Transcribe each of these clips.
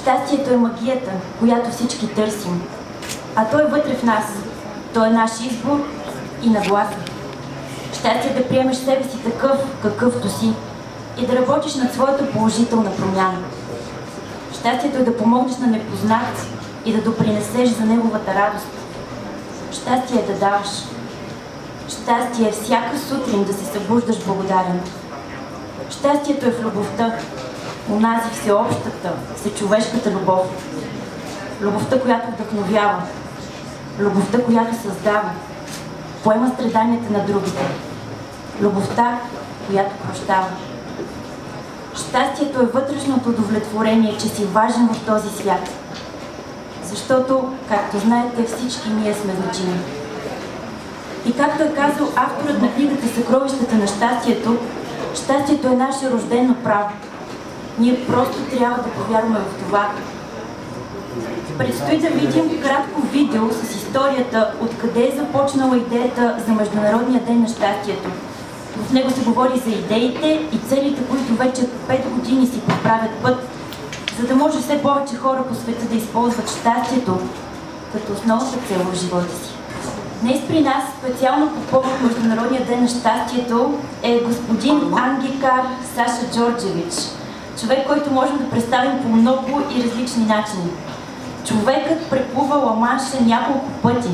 Щастието е магията, която всички търсим. А то е вътре в нас. То е наш избор и нагласа. Щастие е да приемеш себе си такъв, какъвто си и да работиш над своята положителна промяна. Щастието е да помогнеш на непознат и да допринесеш за неговата радост. Щастие е да даваш. Щастие е всяка сутрин да се събуждаш благодарен. Щастието е в любовта, онази всеобщата, всечовешката любов. Любовта, която вдъхновява. Любовта, която създава. Поема страданията на другите. Любовта, която прощава. Щастието е вътрешното удовлетворение, че си важен в този свят. Защото, както знаете, всички ние сме значими. И както е казал авторът на книгата "Съкровищата на щастието", щастието е наше рождено право. Ние просто трябва да повярваме в това. Предстои да видим кратко видео с историята, откъде е започнала идеята за Международния ден на щастието. В него се говори за идеите и целите, които вече 5 години си поправят път, за да може все повече хора по света да използват щастието като основната цел в живота си. Днес при нас, специално по повод Международния ден на щастието, е господин Ангикар Саша Джорджевич. Човек, който можем да представим по много и различни начини. Човекът преплува Ла-Манша няколко пъти.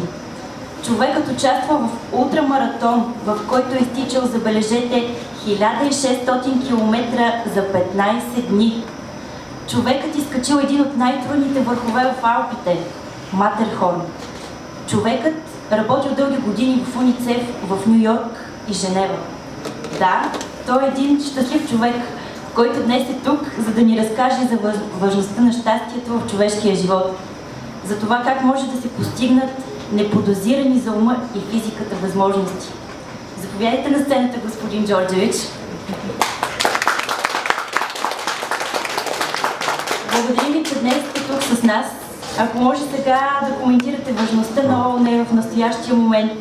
Човекът участва в ултрамаратон, в който е изтичал, забележете, 1600 км за 15 дни. Човекът изкачил един от най-трудните върхове в Алпите – Матерхорн. Човекът работил дълги години в УНИЦЕФ в Ню Йорк и Женева. Да, той е един щастлив човек, който днес е тук, за да ни разкаже за важността на щастието в човешкия живот. За това как може да се постигнат неподозирани за ума и физиката възможности. Заповядайте на сцената, господин Джорджевич. Благодарим ви, че днес сте тук с нас. Ако може сега да коментирате важността на ООН в настоящия момент,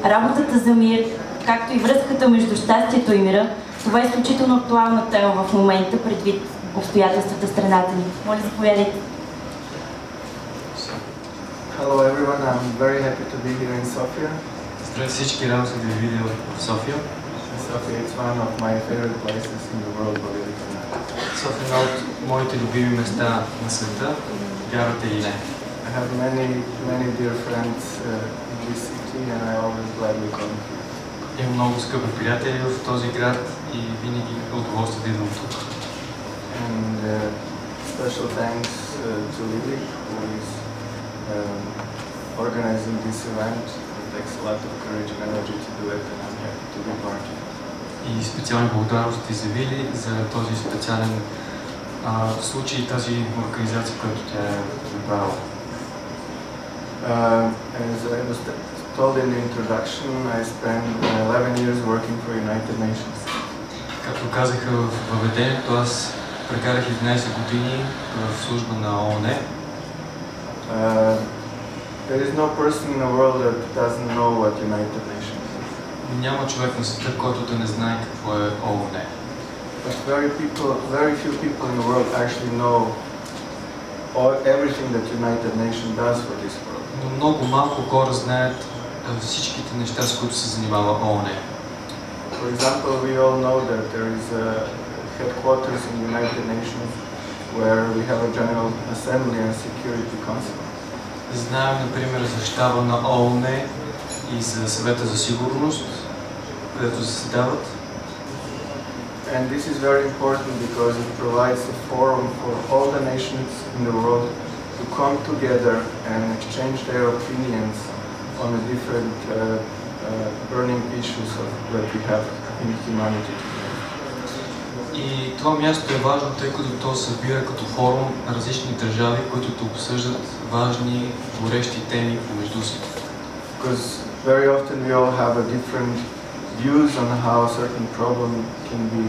работата за мир, както и връзката между щастието и мира, това е изключително актуална тема в момента, предвид обстоятелствата в страната ни. Моля, заповядайте. Hello everyone, I'm very happy to be here in Sofia. Здравейте всички, радвам се да ви видя в София. Sofia is one of my favorite places in the world, believe it or not. София е една от моите любими места на света, вярвате или не. I have many dear friends in this city and I always gladly come here. Имам много скъпи приятели в този град и винаги е удоволствие да идвам тук. And special thanks to Lily, who is organizing this event. It takes a lot of courage and energy to do it and I'm happy to be part of it. И специални благодарности за Вили за този специален случай и тази организация, която тя е направила. As I was told in the introduction, I spent 11 years working for United Nations. Както казаха в въведението, аз прекарах 11 години в служба на ООН. There is no person in the world that doesn't know what United Nations is. Няма човек на света, който да не знае какво е ООН. But very few people in the world actually know everything that United Nations does for this world. Но много малко хора знаят всичките неща, с които се занимава ООН. For example, we all know that there is a headquarters in United Nations where we have a General Assembly and Security Council. Знаем, например, за щаба на ООН и за съвета за сигурност, където заседават. And this is very important because it provides a forum for all the nations in the world to come together and exchange their opinions on the different burning issues that we have in humanity. И това място е важно, тъй като то събира като форум различни държави, които да обсъждат важни, горещи теми помежду си. Because very often we all have a different views on how a certain problem can be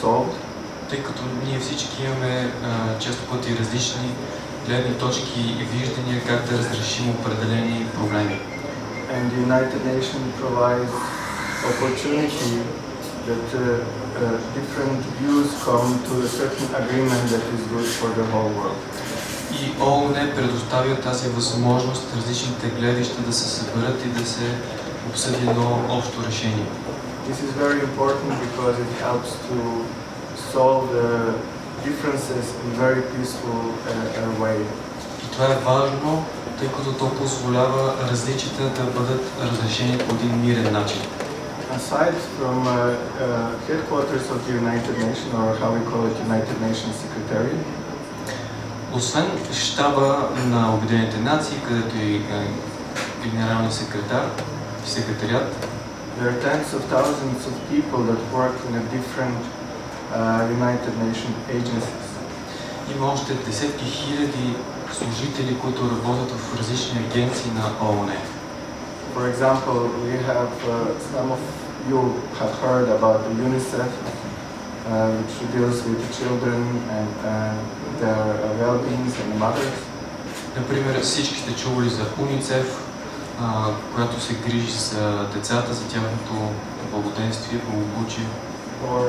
solved. Тъй като ние всички имаме често пъти различни гледни точки и виждания как да разрешим определени проблеми. And the United Nations provides opportunity that different views come to a certain agreement that is good for the whole world. И ООН предоставя тази възможност различните гледища да се съберат и да се обсъди едно общо решение. This is very important because it helps to solve the differences in very peaceful way. И това е важно, тъй като то позволява различията да бъдат разрешени по един мирен начин. Aside from headquarters of the United Nations, or how we call it, United Nations Secretariat, освен щаба на Обединените нации, където е генералният секретар и секретариат, there are tens of thousands of people that work in a different United Nations agencies. Има още десетки хиляди служители, които работят в различни агенции на ООН. For example, we have some of you have heard about the UNICEF, which deals with the children and their well-being and mothers. Например, всички сте чували за УНИЦЕФ, която се грижи за децата, за тяхното благоденствие, благополучие. Or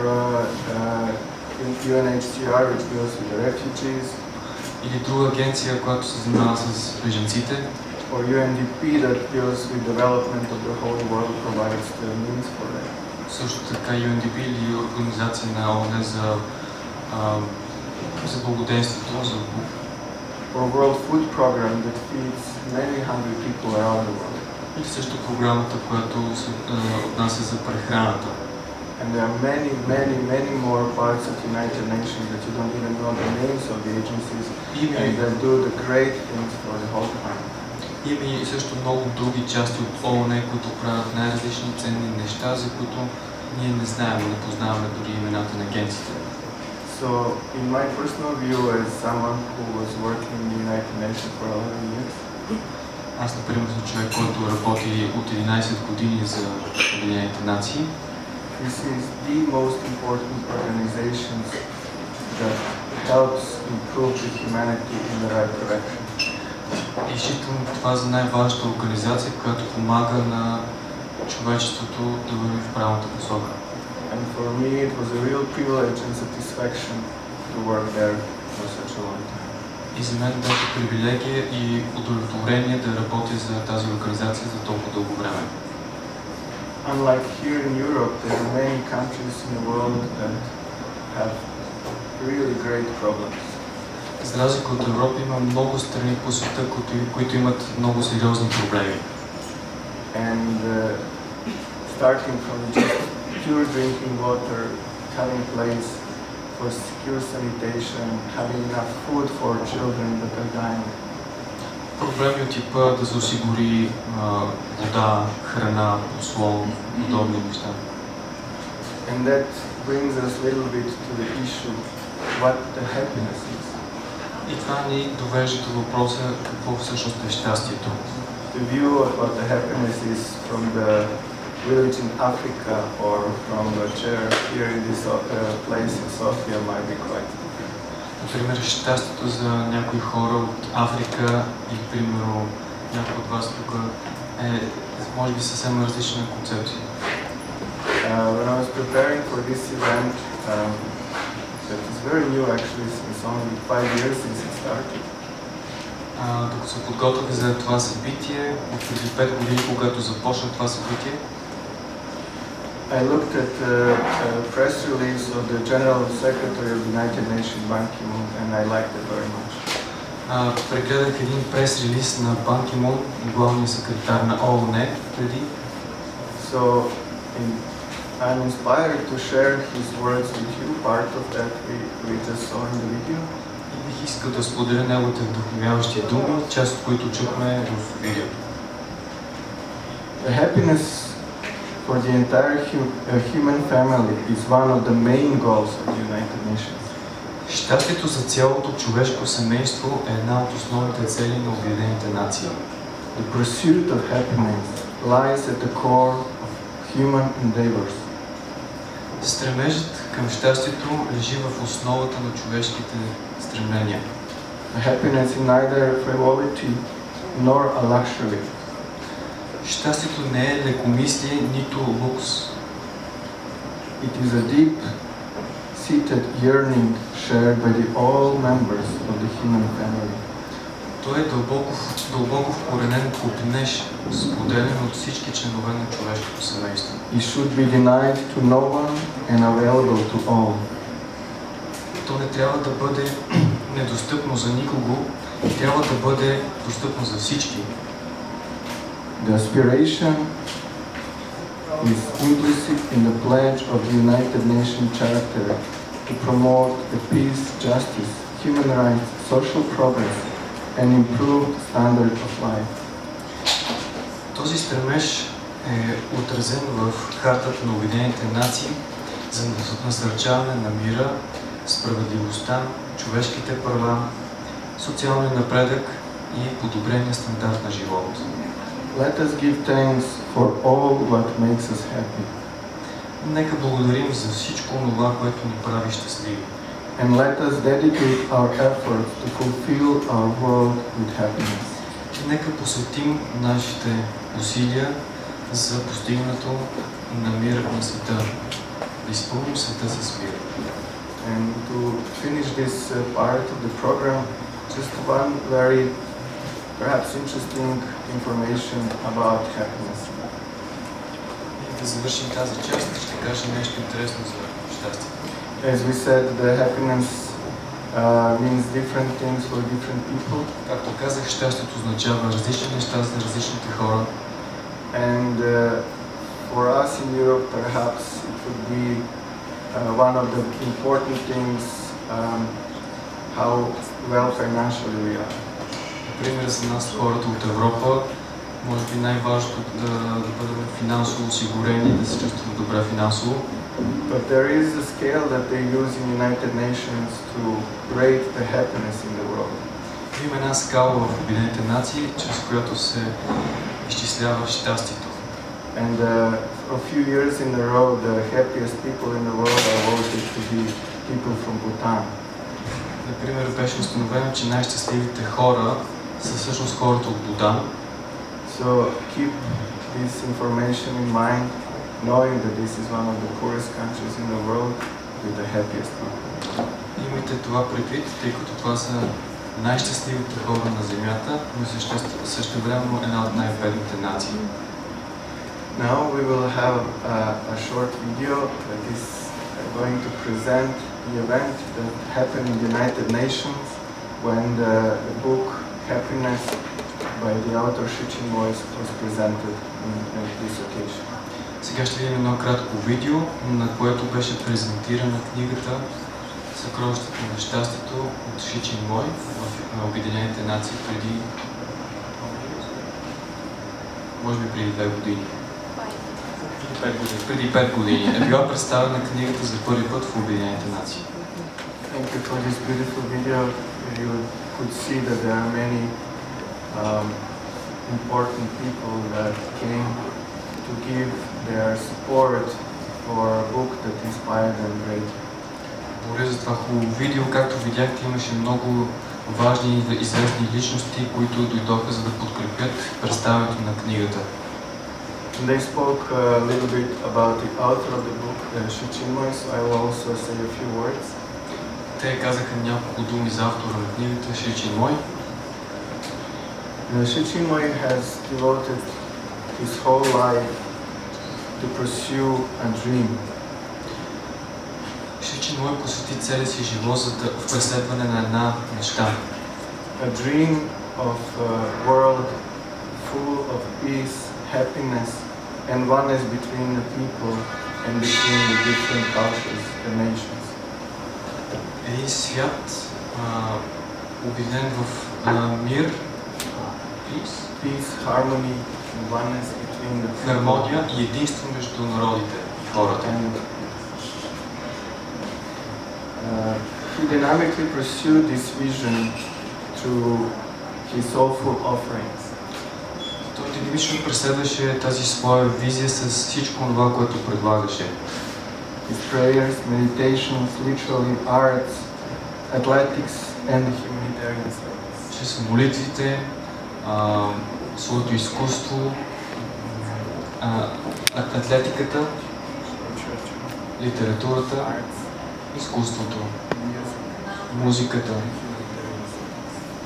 UNHCR, which deals with the refugees. Или друга агенция, която се занимава с бежанците. Or UNDP, that deals with development of the whole world, provides the means for that. Също така UNDP или организация на ООН за благоденствието, Or World Food Program that feeds many hundred people around the world. Или също програмата, която се отнася за прехраната. And there are many more parts of the United Nations that you don't even know the names of the agencies, and that do the great things for the whole planet. Има и също много други части от ООН, които правят най-различни ценни неща, за които ние не знаем, не познаваме дори имената на агенциите. So, in my personal view, as someone who was working in the United Nations for 11 years, аз, например, съм човек, който работи от 11 години за Обединените нации. This is the most important organization that helps improve the humanity in the right direction. И считам това за най-важната организация, която помага на човечеството да върви в правилната посока. And for me it was a real privilege and satisfaction to work there for such a long time. И за мен беше привилегия и удовлетворение да работя за тази организация за толкова дълго време. Unlike here in Europe, there are many countries in the world that have really great problems. За разлика от Европа има много страни по света, които имат много сериозни проблеми. And starting from just pure drinking water, having place for secure sanitation, having enough food for children that are dying. Проблеми от типа да се осигури вода, храна, подслон, подобни неща. And that brings us a little bit to the issue what the happiness is. И това ни довежда до въпроса какво всъщност е щастието. The view of what the happiness is from the village in Africa or from a chair here in this place in Sofia might be quite different. Например, щастието за някои хора от Африка и, примерно, някой от вас тук е, може би, съвсем различна концепция. When I was preparing for this event, that is very new actually, since only 5 years since it started. Докато се подготвях за това събитие, от преди 5 години, когато започна това събитие, I looked at the press release of the General Secretary of the United Nations, Ban Ki-moon, and I liked it very much. Прегледах един прес-релиз на Бан Ки-мун, главния секретар на ООН преди. So I'm inspired to share his words with you, part of that we just saw in the video. И бих искал да споделя неговите вдъхновяващи думи, част от които чухме в видеото. The happiness for the entire human family is one of the main goals of the United Nations. Щастието за цялото човешко семейство е една от основните цели на Обединените нации. The pursuit of happiness lies at the core of human endeavors. Стремежът към щастието лежи в основата на човешките стремления. Happiness is neither frivolity nor a luxury. Щастието не е лекомислие, нито лукс. It is a deep-seated yearning shared by all members of the human family. Той е дълбоко вкоренен копнеж, споделен от всички членове на човешкото семейство. It should be denied to no one and available to all. То не трябва да бъде недостъпно за никого, трябва да бъде достъпно за всички. The aspiration is implicit in the pledge of the United Nations Charter to promote the peace, justice, human rights, social progress and improved standard of life. Този стремеж е отразен в Хартата на Обединените нации за насърчаване на мира, справедливостта, човешките права, социалния напредък и подобрения стандарт на живот. Let us give thanks for all what makes us happy. Нека благодарим за всичко това, което ни прави щастливи. And let us dedicate our efforts to fulfill our world with happiness. Нека посветим нашите усилия за постигането на мир на света, да изпълним света с мир. And to finish this part of the program, just one very perhaps interesting information about happiness. И да завършим тази част, ще кажа нещо интересно за щастието. As we said, the happiness means different things for different people. Както казах, щастието означава различни неща за различните хора. And for us in Europe, perhaps it would be one of the important things, how well financially we are. Например, за нас, хората от Европа, може би най-важното да бъдем финансово осигурени, да се чувстваме добре финансово. But there is a scale that they use in United Nations to rate the happiness in the world. Има една скала в Обединените нации, чрез която се изчислява щастието. And for a few years in a row, the happiest people in the world are voted to be people from Bhutan. Например, беше установено, че най-щастливите хора са всъщност хората от Бутан. So keep this information in mind, knowing that this is one of the poorest countries in the world with the happiest people. Имайте това предвид, тъй като това са най-щастливите хора на Земята, но същевременно една от най-бедните нации. Now we will have a short video that is going to present the event that happened in the United Nations when the book Happiness by the author Xu Qingmoi was presented on this occasion. Сега ще видим едно кратко видео, на което беше презентирана книгата Съкровището на щастието от Xu Qingmoi в Обединените нации преди 2 години. Преди 5 години е била представена книгата за първи път в Обединените нации. Thank you for this beautiful video. You could see that there are many important people that came to give their support for a book that inspired them greatly. Благодаря за това хубаво видео. Както видяхте, имаше много важни и известни личности, които дойдоха за да подкрепят представянето на книгата. They spoke a little bit about the author of the book, Xu Qingmoi, so I will also say a few words. Те казаха няколко думи за автора на книгата Xu Qingmoi. Xu Qingmoi has devoted his whole life to pursue a dream. Xu Qingmoi посвети целия си живот в преследване на една мечта. A dream of a world full of peace, happiness, and oneness between the people and between the different cultures and nations. Един свят обединен в мир, peace, harmony, and oneness between the people. Хармония и единство между народите и хората. He dynamically pursued this vision through his soulful offerings. Той динамично преследваше тази своя визия с всичко това, което предлагаше. His prayers, meditations, literally arts, athletics and humanitarian service. Чрез молитвите, своето изкуство, атлетиката, литературата, изкуството, музиката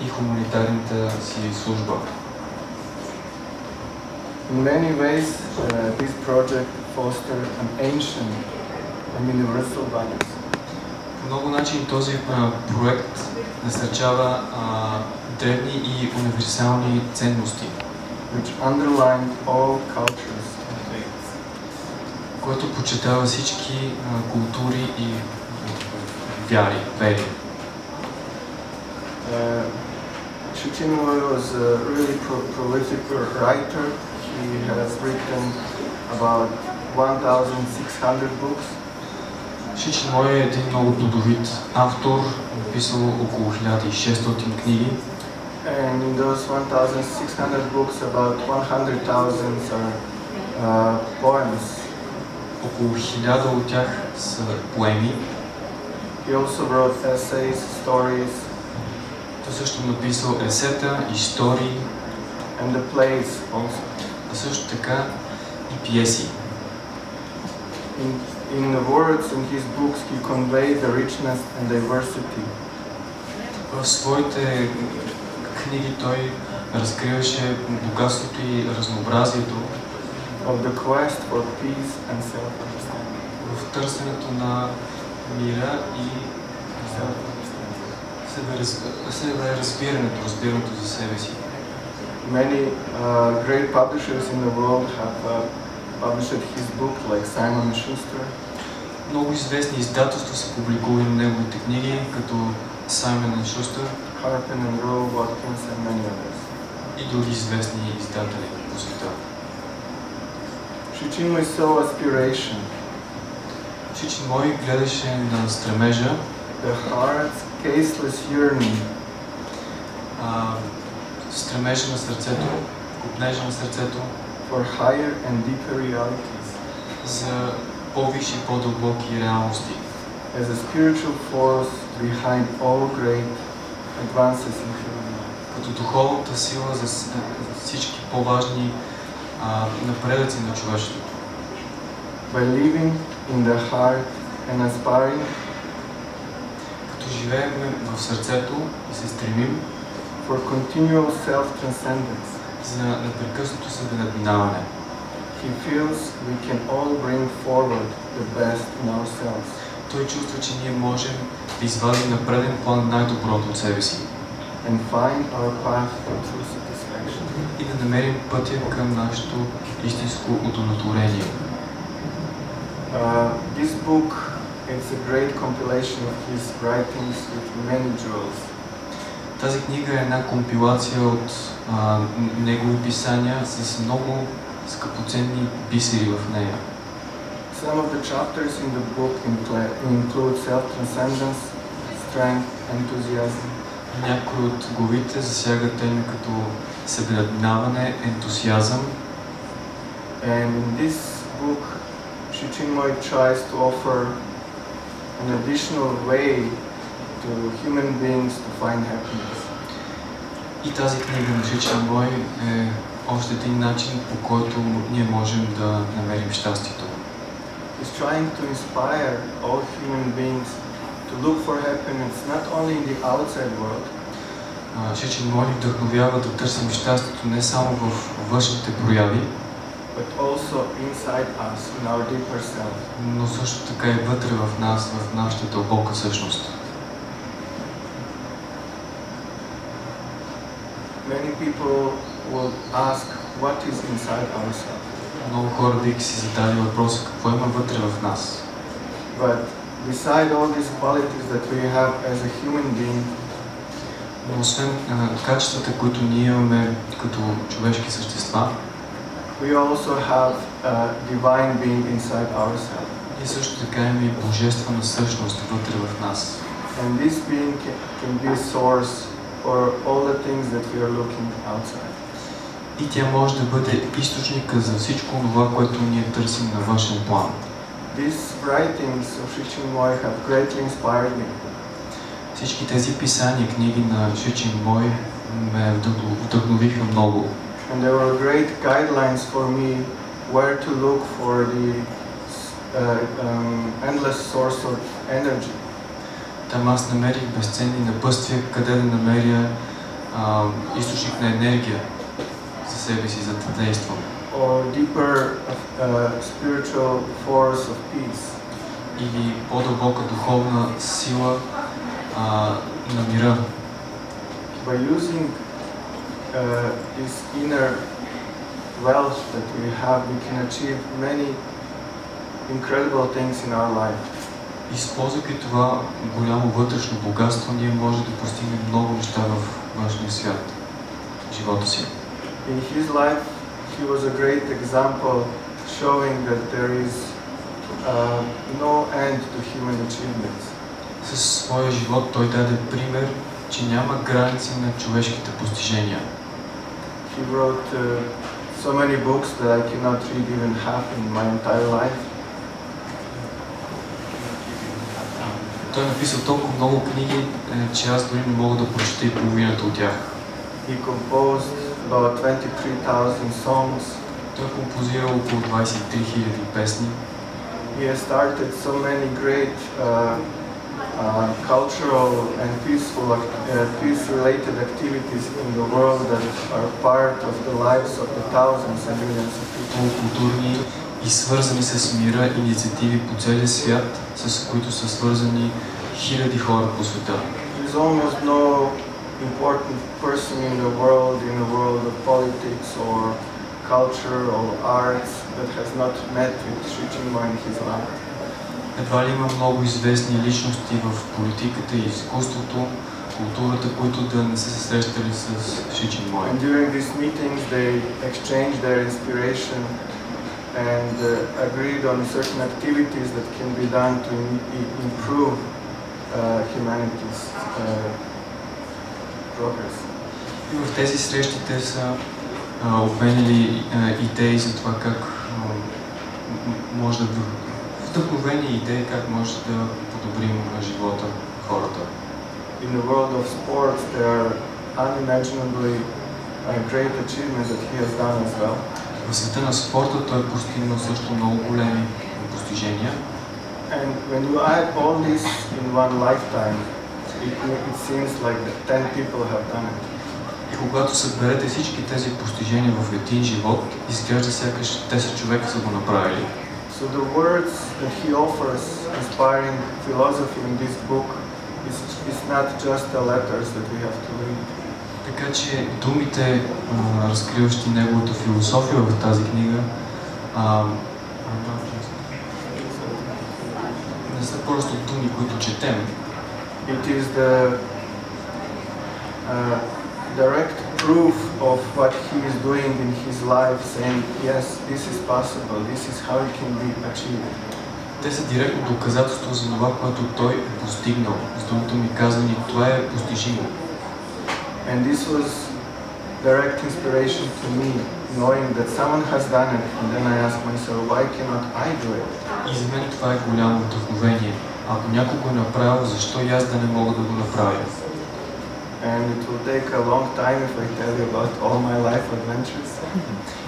и хуманитарната си служба. In many ways, this project fosters an ancient and universal values. По много начини този проект насърчава древни и универсални ценности, which underline all cultures and faiths. Който почитава всички култури и вери. Shu Chinmoy was a really prolific writer. He has written about 1,600 books. Ши Чинмой е един много плодовит автор, написал около 1600 книги. And in those 1,600 books, about 100,000 are poems. Около 1000 от тях са поеми. He also wrote essays, stories. Той също написал есета, истории. And the plays also. А също така и пиеси. In the words in his books, he conveyed the richness and diversity. В своите книги той разкриваше богатството и разнообразието of the quest for peace and self-understanding. В търсенето на мира и разбирането за себе си. Many great publishers in the world have published his book, like Simon & Schuster. Много известни издателства са публикували неговите книги, като Simon & Schuster, Harper and Row, Watkins and many others. И други известни издатели по света. Shu Chinmoy saw aspiration. Ши Чинмой гледаше на стремежа, the heart's caseless yearning, стремежа на сърцето, копнежа на сърцето, for higher and deeper realities, за по-висши и по-дълбоки реалности, as a spiritual force behind all great advances in human life. Като духовната сила за всички по-важни напредъци на човечеството. By living in the heart and aspiring, като живеем в сърцето и се стремим for continual self-transcendence, за непрекъснато събеднаване. He feels we can all bring forward the best in ourselves. Той чувства, че ние можем да извадим на преден план най-доброто от себе си. And find our path to true satisfaction. И да намерим пътя към нашето истинско удовлетворение. This book is a great compilation of his writings with many jewels. Тази книга е една компилация от негови писания с много скъпоценни бисери в нея. Some of the chapters in the book include self-transcendence, strength, enthusiasm. Някои от главите засягат теми като събеднаване, ентусиазъм. And in this book, Shu Chinmoy tries to offer an additional way to human beings to find happiness. И тази книга на Ши Чинмой е още един начин, по който ние можем да намерим щастието. He's trying to inspire all human beings to look for happiness not only in the outside world, Ши Чинмой ни вдъхновява да търсим щастието не само в външните прояви, but also inside us, in our deeper self. но също така и вътре в нас, в нашата дълбока същност. Many people will ask what is inside ourselves. Много хора биха си задали въпроса какво има вътре в нас. But beside all these qualities that we have as a human being, Но освен качествата, които ние имаме като човешки същества, we also have a divine being inside ourselves. ние също така имаме и божествена същност вътре в нас. And this being can be a source for all the things that we are looking outside. И тя може да бъде източника за всичко това, което ние търсим на външен план. These writings of Shu Chinmoy have greatly inspired me. Всички тези писания, книги на Ши Чинмой ме вдъхновиха много. And there were great guidelines for me where to look for the endless source of energy. Там аз намерих безценни напътствия, къде да намеря източник на енергия за себе си, за да действам. Or deeper spiritual force of peace. Или по-дълбока духовна сила на мира. By using this inner wealth that we have, we can achieve many incredible things in our life. Използвайки това голямо вътрешно богатство, ние можем да постигнем много неща в външния свят, в живота си. In his life, he was a great example showing that there is no end to human achievements. Със своя живот той даде пример, че няма граници на човешките постижения. He wrote so many books that I cannot read even half in my entire life. Той написал толкова много книги, че аз дори не мога да прочета и половината от тях. He composed about 23,000 songs. Той композирал около 23 000 песни. He has started so many great cultural and peace-related activities in the world that are part of the lives of the thousands and millions of people. Културни и свързани с мира инициативи по целия свят, с които са свързани хиляди хора по света. There's almost no important person in the world of politics or culture or arts that has not met with Sri Chinmoy in his life. Едва ли има много известни личности в политиката и изкуството, културата, които да не са се срещали с Sri Chinmoy. And during these meetings they exchanged their inspiration and agreed on certain activities that can be done to improve humanity's progress. И в тези срещи те са обменили идеи за това как може да вдъхновени идеи как може да подобрим живота на хората. In the world of sports there are unimaginably great achievements that he has done as well. В света на спорта той е постигнал също много големи постижения. And when you add all this in one lifetime, it seems like 10 people have done it. И когато съберете всички тези постижения в един живот, изглежда сякаш 10 човека са го направили. So the words that he offers, inspiring philosophy in this book, is not just the letters that we have to read. Така че думите, разкриващи неговата философия в тази книга, не са просто думи, които четем. It is the direct proof of what he is doing in his life, saying, yes, this is possible, this is how it can be achieved. Те са директно доказателство за това, което той е постигнал. С думите ми казани, това е постижимо. And this was direct inspiration to me, knowing that someone has done it, and then I ask myself, why cannot I do it? И за мен това е голямо вдъхновение. Ако някой го е направил, защо и аз да не мога да го направя? And it will take a long time if I tell you about all my life adventures.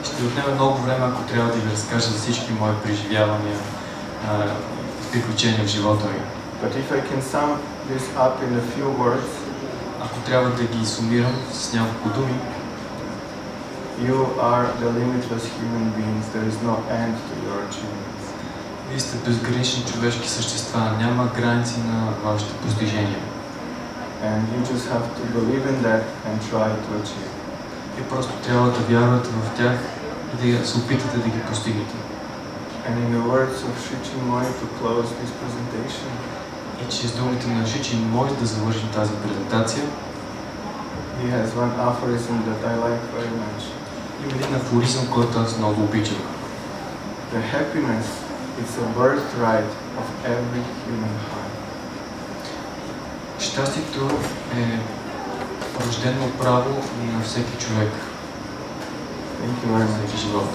Ще отнеме много време, ако трябва да ви разкажа за всички мои преживявания, приключения в живота ми. But if I can sum this up in a few words, ако трябва да ги сумирам с няколко думи, you are the limitless human beings. There is no end to your achievements. Вие сте безгранични човешки същества, няма граници на вашите постижения. And you just have to believe in that and try to achieve. И просто трябва да вярвате в тях и да се опитате да ги постигнете. And in the words of Sri Chinmoy, to close this presentation, и чрез думите на Sri Chinmoy да завършим тази презентация, he has one aphorism that I like very much. Има един афоризъм, който аз много обичам. The happiness is a birthright of every human heart. Щастието е рождено право на всеки човек. Thank you very much. Всеки живот.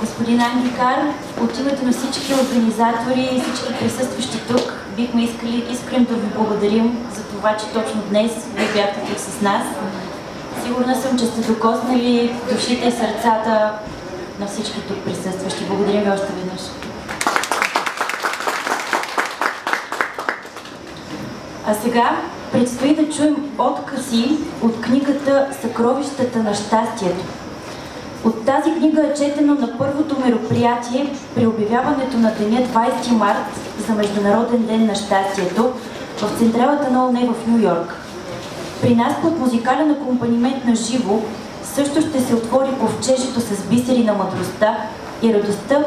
Господин Ангикар, от името на всички организатори и всички присъстващи тук, бихме искали искрено да ви благодарим за това, че точно днес вие бяхте тук с нас. Сигурна съм, че сте докоснали душите и сърцата на всички тук присъстващи. Благодаря ви още веднъж. А сега предстои да чуем откъси от книгата "Съкровищата на щастието". От тази книга е четено на първото мероприятие при обявяването на деня 20 март за Международен ден на щастието в централата на ООН в Ню Йорк. При нас под музикален акомпанимент на живо също ще се отвори ковчежето с бисери на мъдростта и радостта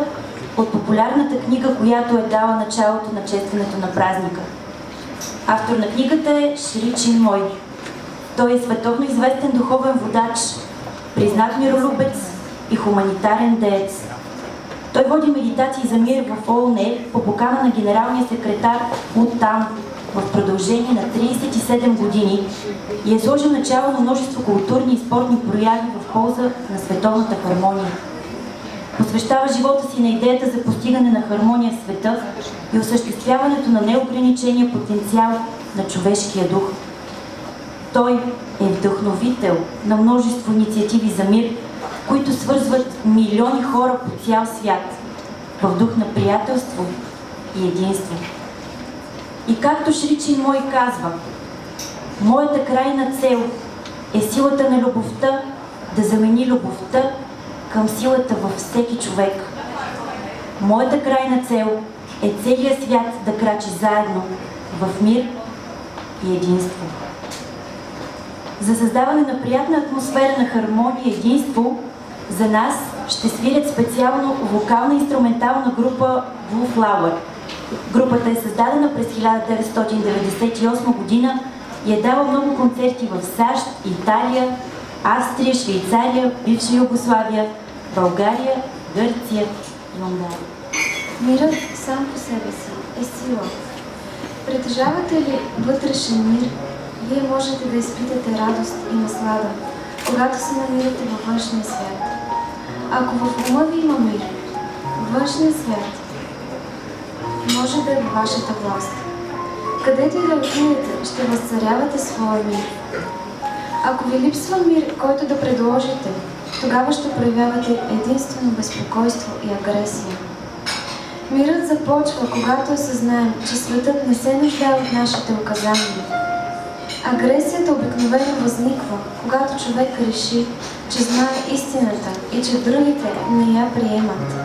от популярната книга, която е дала началото на честването на празника. Автор на книгата е Шри Чинмой. Той е световно известен духовен водач, признат миролюбец и хуманитарен деец. Той води медитации за мир в ООН по покана на генералния секретар УТАН в продължение на 37 години и е сложил начало на множество културни и спортни прояви в полза на световната хармония. Посвещава живота си на идеята за постигане на хармония в света и осъществяването на неограничения потенциал на човешкия дух. Той е вдъхновител на множество инициативи за мир, които свързват милиони хора по цял свят в дух на приятелство и единство. И както Шри Чинмой казва, моята крайна цел е силата на любовта да замени любовта към силата във всеки човек. Моята крайна цел е целият свят да крачи заедно в мир и единство. За създаване на приятна атмосфера на хармония и единство, за нас ще свирят специално вокална инструментална група Blue Flower. Групата е създадена през 1998 година и е дала много концерти в САЩ, Италия, Австрия, Швейцария, бивша Югославия, България, Гърция и Унгария. Мирът сам по себе си е сила. Притежавате ли вътрешен мир, вие можете да изпитате радост и наслада, когато се намирате във външния свят. Ако в ума ви има мир, външният свят може да е във вашата власт. Където и да отидете, ще възцарявате своя мир. Ако ви липсва мир, който да предложите, тогава ще проявявате единствено безпокойство и агресия. Мирът започва, когато осъзнаем, че светът не се нуждае от нашите указания. Агресията обикновено възниква, когато човек реши, че знае истината и че другите не я приемат.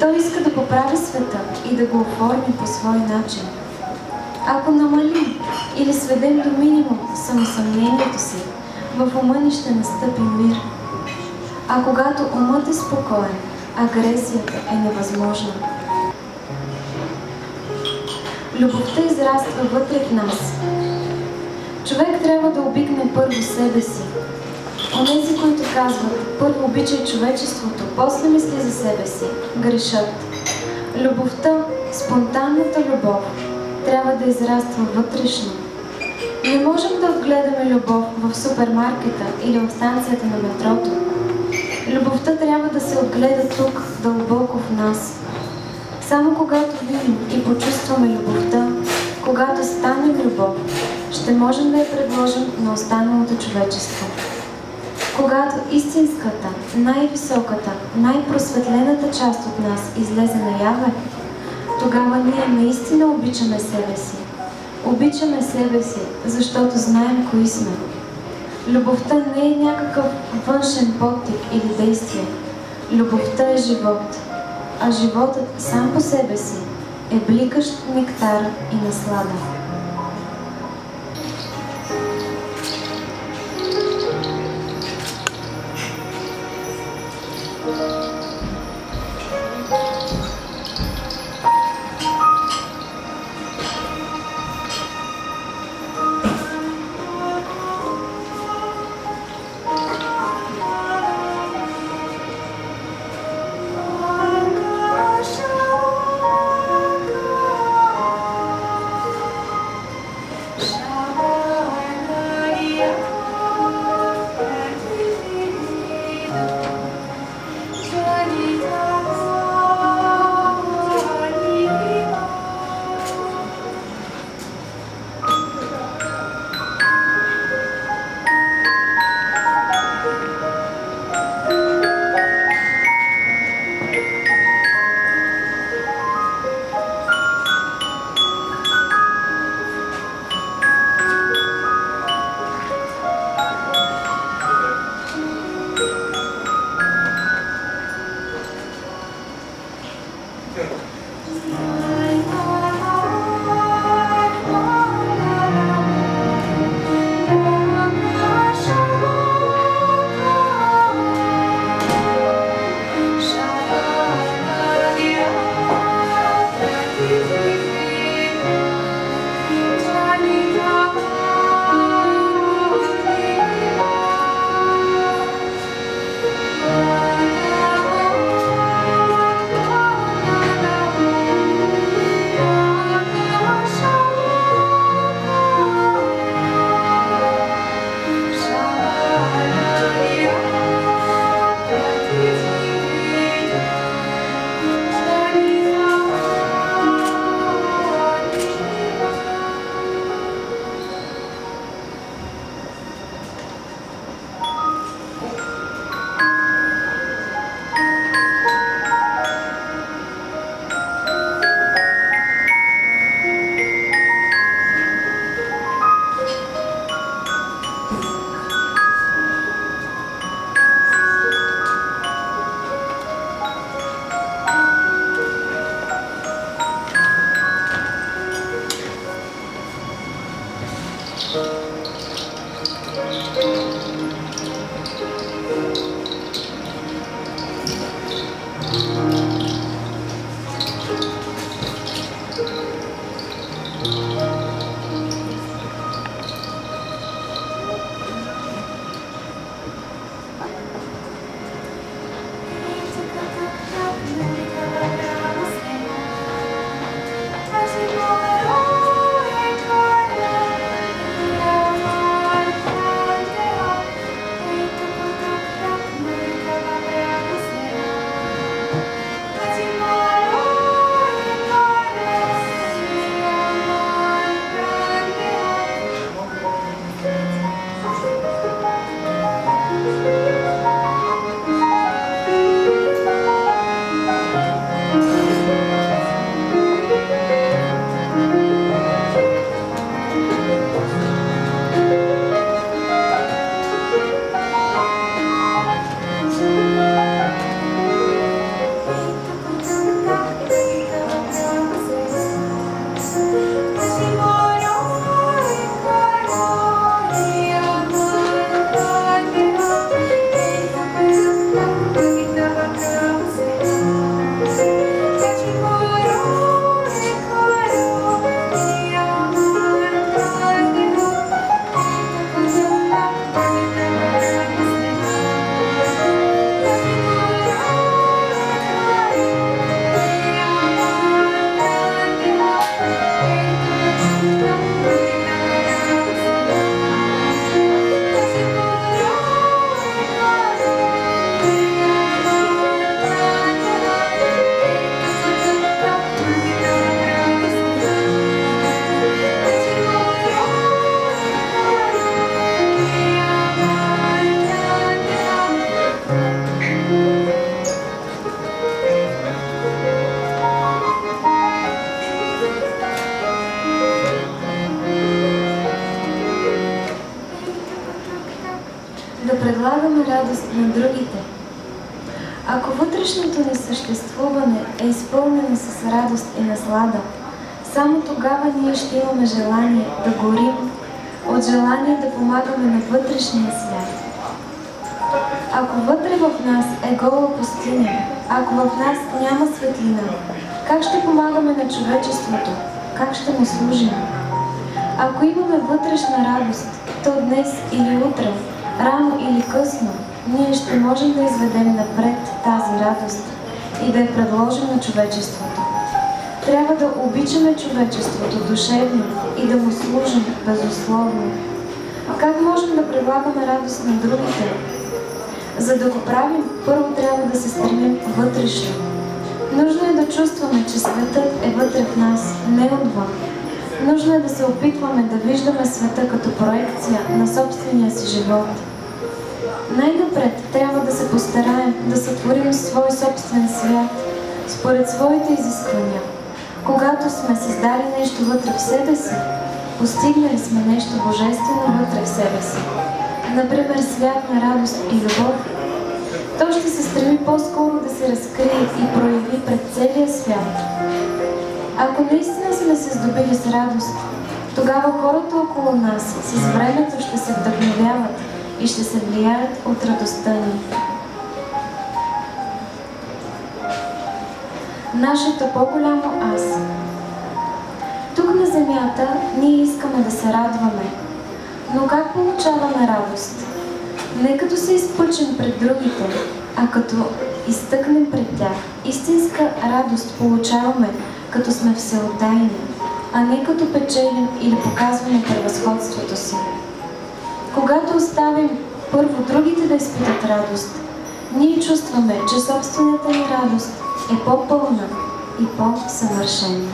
Той иска да поправи света и да го оформи по свой начин. Ако намалим или сведем до минимум самосъмнението си, в ума ни ще настъпи мир. А когато умът е спокоен, агресията е невъзможна. Любовта израства вътре в нас. Човек трябва да обикне първо себе си. Онези, които казват, първо обичай човечеството, после мисли за себе си, грешат. Любовта, спонтанната любов, трябва да израства вътрешно. Не можем да отгледаме любов в супермаркета или в станцията на метрото. Любовта трябва да се отгледа тук, дълбоко в нас. Само когато видим и почувстваме любовта, когато станем любов, ще можем да я предложим на останалото човечество. Когато истинската, най-високата, най-просветлената част от нас излезе наяве, тогава ние наистина обичаме себе си. Обичаме себе си, защото знаем кои сме. Любовта не е някакъв външен подтик или действие. Любовта е живот, а животът сам по себе си е бликащ нектар и наслада. Да предлагаме радост на другите. Ако вътрешното ни съществуване е изпълнено с радост и наслада, само тогава ние ще имаме желание да горим от желание да помагаме на вътрешния свят. Ако вътре в нас е гола пустиня, ако в нас няма светлина, как ще помагаме на човечеството? Как ще му служим? Ако имаме вътрешна радост, то днес или утре, рано или късно, ние ще можем да изведем напред тази радост и да я предложим на човечеството. Трябва да обичаме човечеството душевно и да му служим безусловно. Как можем да предлагаме радост на другите? За да го правим, първо трябва да се стремим вътрешно. Нужно е да чувстваме, че светът е вътре в нас, не отвън. Нужно е да се опитваме да виждаме света като проекция на собствения си живот. Най-напред трябва да се постараем да сътворим свой собствен свят, според своите изисквания. Когато сме създали нещо вътре в себе си, постигнали сме нещо божествено вътре в себе си. Например, свят на радост и любов, то ще се стреми по-скоро да се разкрие и прояви пред целия свят. Ако наистина сме се здобили с радост, тогава хората около нас с времето ще се вдъхновяват и ще се влияят от радостта ни. Нашето по-голямо аз. Тук на земята ние искаме да се радваме. Но как получаваме радост? Не като се изпъчим пред другите, а като изтъкнем пред тях. Истинска радост получаваме, като сме всеотдайни, а не като печелим или показваме превъзходството си. Когато оставим първо другите да изпитат радост, ние чувстваме, че собствената ни радост е по-пълна и по-съвършена.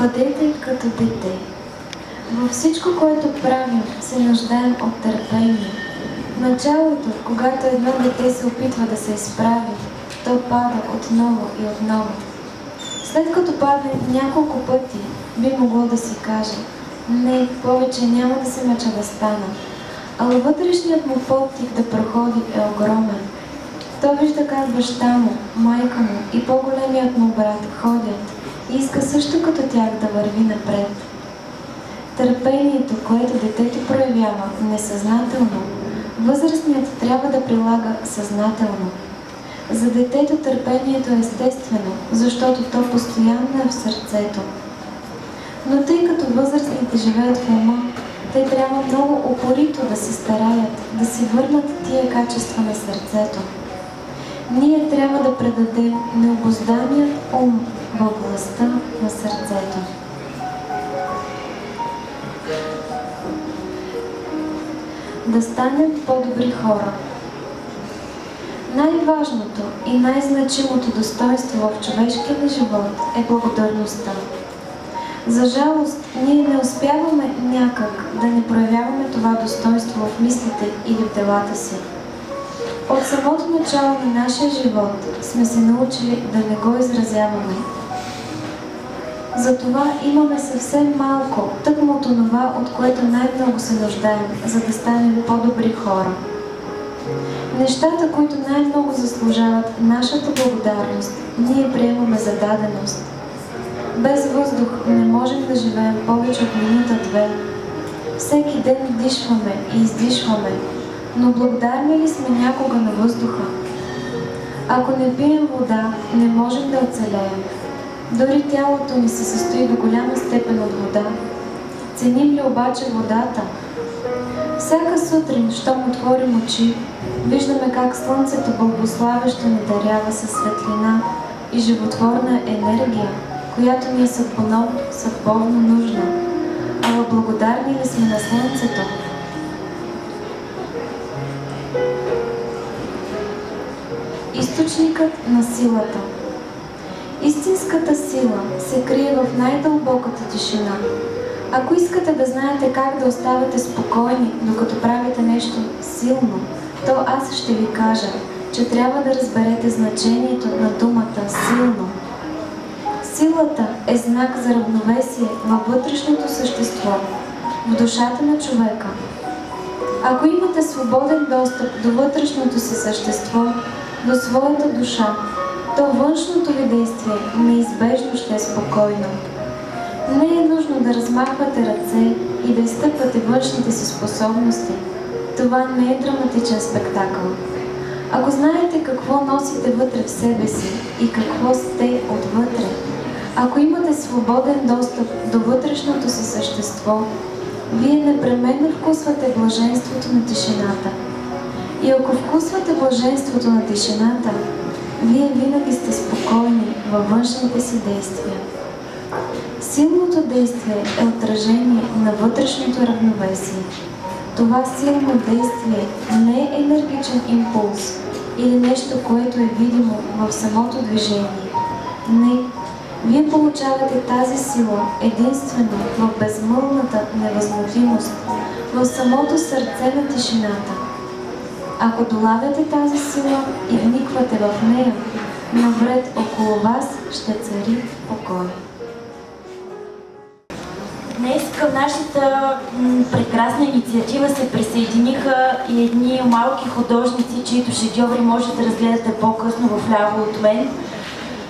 Бъдете като дете. Във всичко, което правим, се нуждаем от търпение. В началото, когато едно дете се опитва да се изправи, то пада отново и отново. След като падне няколко пъти, би могло да си каже: не, повече няма да се мъча да стана. Ала вътрешният му подтик да проходи е огромен. Той вижда как баща му, майка му и по-големият му брат ходят и иска също като тях да върви напред. Търпението, което детето проявява несъзнателно, възрастният трябва да прилага съзнателно. За детето търпението е естествено, защото то постоянно е в сърцето. Но тъй като възрастните живеят в ума, те трябва много упорито да се стараят да си върнат тия качества на сърцето. Ние трябва да предадем необузданият ум във властта на сърцето. Да станем по-добри хора. Най-важното и най-значимото достоинство в човешкия ни живот е благодарността. За жалост, ние не успяваме някак да не проявяваме това достоинство в мислите или в делата си. От самото начало на нашия живот сме се научили да не го изразяваме. Затова имаме съвсем малко, тъкмо от онова, от което най-много се нуждаем, за да станем по-добри хора. Нещата, които най-много заслужават нашата благодарност, ние приемаме за даденост. Без въздух не можем да живеем повече от минута-две. Всеки ден дишваме и издишваме, но благодарни ли сме някога на въздуха? Ако не пием вода, не можем да оцелеем. Дори тялото ни се състои до голяма степен от вода. Ценим ли обаче водата? Всяка сутрин, щом отворим очи, виждаме как слънцето благославящо ни дарява със светлина и животворна енергия, която ни е съдбовно нужна. Ала благодарни ли сме на слънцето? Източникът на силата. Истинската сила се крие в най-дълбоката тишина. Ако искате да знаете как да оставате спокойни, докато правите нещо силно, то аз ще ви кажа, че трябва да разберете значението на думата «силно». Силата е знак за равновесие във вътрешното същество, в душата на човека. Ако имате свободен достъп до вътрешното си същество, до своята душа, то външното ви действие неизбежно ще е спокойно. Не е нужно да размахвате ръце и да изтъпвате външните си способности. Това не е драматичен спектакъл. Ако знаете какво носите вътре в себе си и какво сте отвътре, ако имате свободен достъп до вътрешното си същество, вие непременно вкусвате блаженството на тишината. И ако вкусвате блаженството на тишината, вие винаги сте спокойни във външните си действия. Силното действие е отражение на вътрешното равновесие. Това силно действие не е енергичен импулс или нещо, което е видимо в самото движение. Не, вие получавате тази сила единствено в безмълвната невъзмутимост, в самото сърце на тишината. Ако долавяте тази сила и вниквате в нея, навред около вас ще цари покой. Днес към нашата прекрасна инициатива се присъединиха и едни малки художници, чието шедьоври може да разгледате по-късно вляво от мен.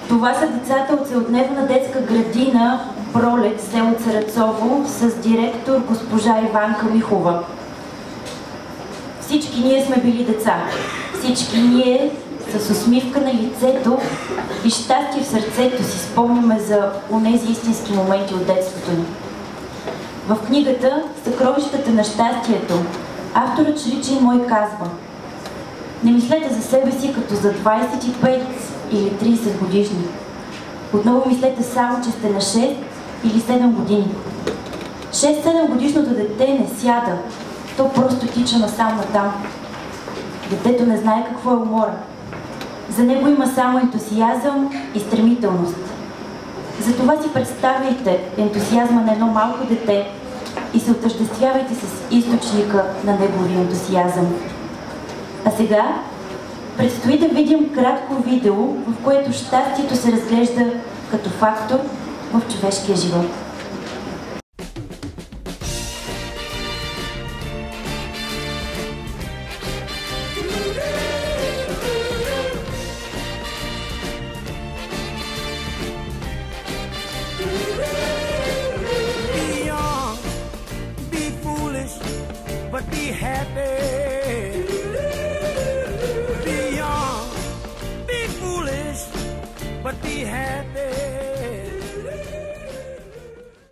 Това са децата от целодневна детска градина Пролет, село Царацово, с директор госпожа Иванка Михова. Всички ние сме били деца. Всички ние с усмивка на лицето и щастие в сърцето си спомняме за онези истински моменти от детството ни. В книгата «Съкровищата на щастието» авторът Ричи Мой казва: не мислете за себе си като за 25 или 30 годишни. Отново мислете само, че сте на 6 или 7 години. 6-7 годишното дете не сяда, то просто тича насам-натам. Детето не знае какво е умора. За него има само ентусиазъм и стремителност. Затова си представяйте ентусиазма на едно малко дете и се отъждествявайте с източника на неговия ентусиазъм. А сега предстои да видим кратко видео, в което щастието се разглежда като фактор в човешкия живот.